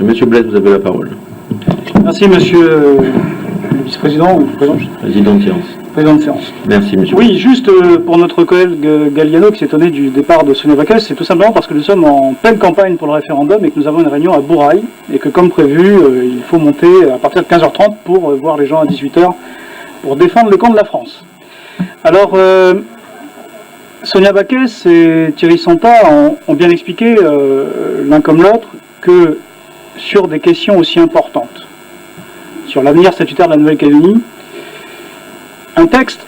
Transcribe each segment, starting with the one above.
Monsieur Blaise, vous avez la parole. Merci, monsieur le vice-président ou président de séance. Président de séance. Merci, monsieur. Oui, juste pour notre collègue Galliano qui s'est étonné du départ de Sonia Baquès, c'est tout simplement parce que nous sommes en pleine campagne pour le référendum et que nous avons une réunion à Bourail et que, comme prévu, il faut monter à partir de 15h30 pour voir les gens à 18h pour défendre le camp de la France. Alors, Sonia Baquès et Thierry Santa ont bien expliqué, l'un comme l'autre, que sur des questions aussi importantes, sur l'avenir statutaire de la Nouvelle-Calédonie, un texte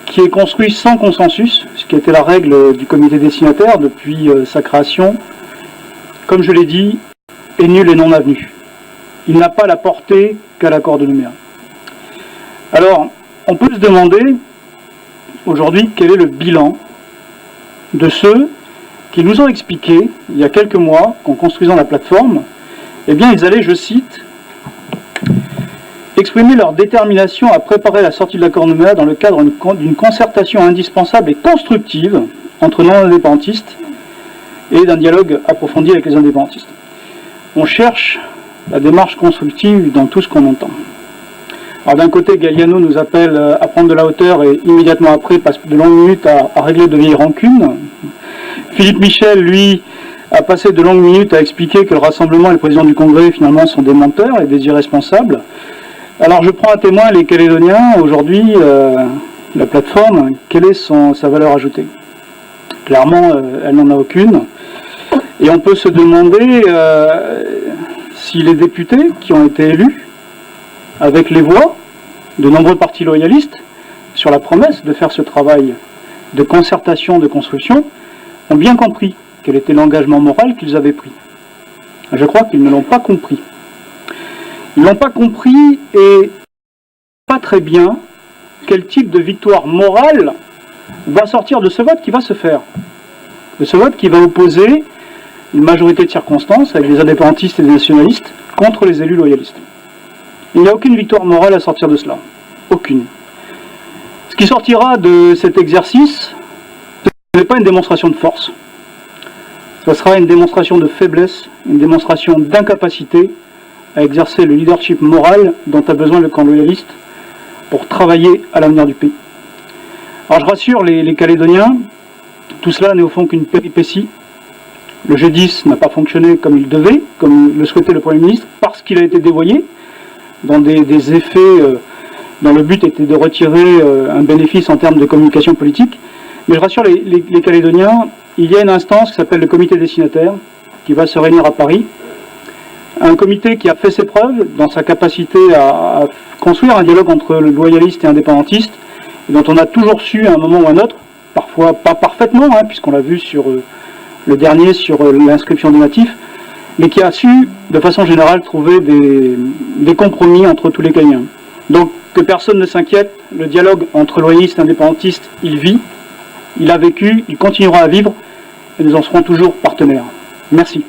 qui est construit sans consensus, ce qui était la règle du comité des signataires depuis sa création, comme je l'ai dit, est nul et non avenu. Il n'a pas la portée qu'a l'accord de Nouméa. Alors, on peut se demander aujourd'hui quel est le bilan de ceux qui nous ont expliqué, il y a quelques mois, qu'en construisant la plateforme, eh bien, ils allaient, je cite, exprimer leur détermination à préparer la sortie de l'accord Nouméa dans le cadre d'une concertation indispensable et constructive entre non-indépendantistes et d'un dialogue approfondi avec les indépendantistes. On cherche la démarche constructive dans tout ce qu'on entend. Alors d'un côté, Galliano nous appelle à prendre de la hauteur et immédiatement après passe de longues minutes à régler de vieilles rancunes. Philippe Michel, lui, a passé de longues minutes à expliquer que le Rassemblement et le président du Congrès, finalement, sont des menteurs et des irresponsables. Alors je prends à témoin les Calédoniens. Aujourd'hui, la plateforme, quelle est sa valeur ajoutée? Clairement, elle n'en a aucune. Et on peut se demander si les députés qui ont été élus, avec les voix de nombreux partis loyalistes, sur la promesse de faire ce travail de concertation, de construction, ont bien compris quel était l'engagement moral qu'ils avaient pris. Je crois qu'ils ne l'ont pas compris. Ils n'ont pas compris et pas très bien quel type de victoire morale va sortir de ce vote qui va se faire. De ce vote qui va opposer une majorité de circonstances avec des indépendantistes et des nationalistes contre les élus loyalistes. Il n'y a aucune victoire morale à sortir de cela. Aucune. Ce qui sortira de cet exercice, ce n'est pas une démonstration de force. Ce sera une démonstration de faiblesse, une démonstration d'incapacité à exercer le leadership moral dont a besoin le camp loyaliste pour travailler à l'avenir du pays. Alors je rassure les Calédoniens, tout cela n'est au fond qu'une péripétie. Le G10 n'a pas fonctionné comme il devait, comme le souhaitait le Premier ministre, parce qu'il a été dévoyé dans des effets dont le but était de retirer un bénéfice en termes de communication politique. Mais je rassure les Calédoniens, il y a une instance qui s'appelle le comité des signataires, qui va se réunir à Paris. Un comité qui a fait ses preuves dans sa capacité à construire un dialogue entre le loyaliste et indépendantiste, et dont on a toujours su à un moment ou à un autre, parfois pas parfaitement, puisqu'on l'a vu sur le dernier, sur l'inscription des natifs, mais qui a su, de façon générale, trouver des compromis entre tous les Calédoniens. Donc, que personne ne s'inquiète, le dialogue entre loyalistes et indépendantistes, il vit, il a vécu, il continuera à vivre, et nous en serons toujours partenaires. Merci.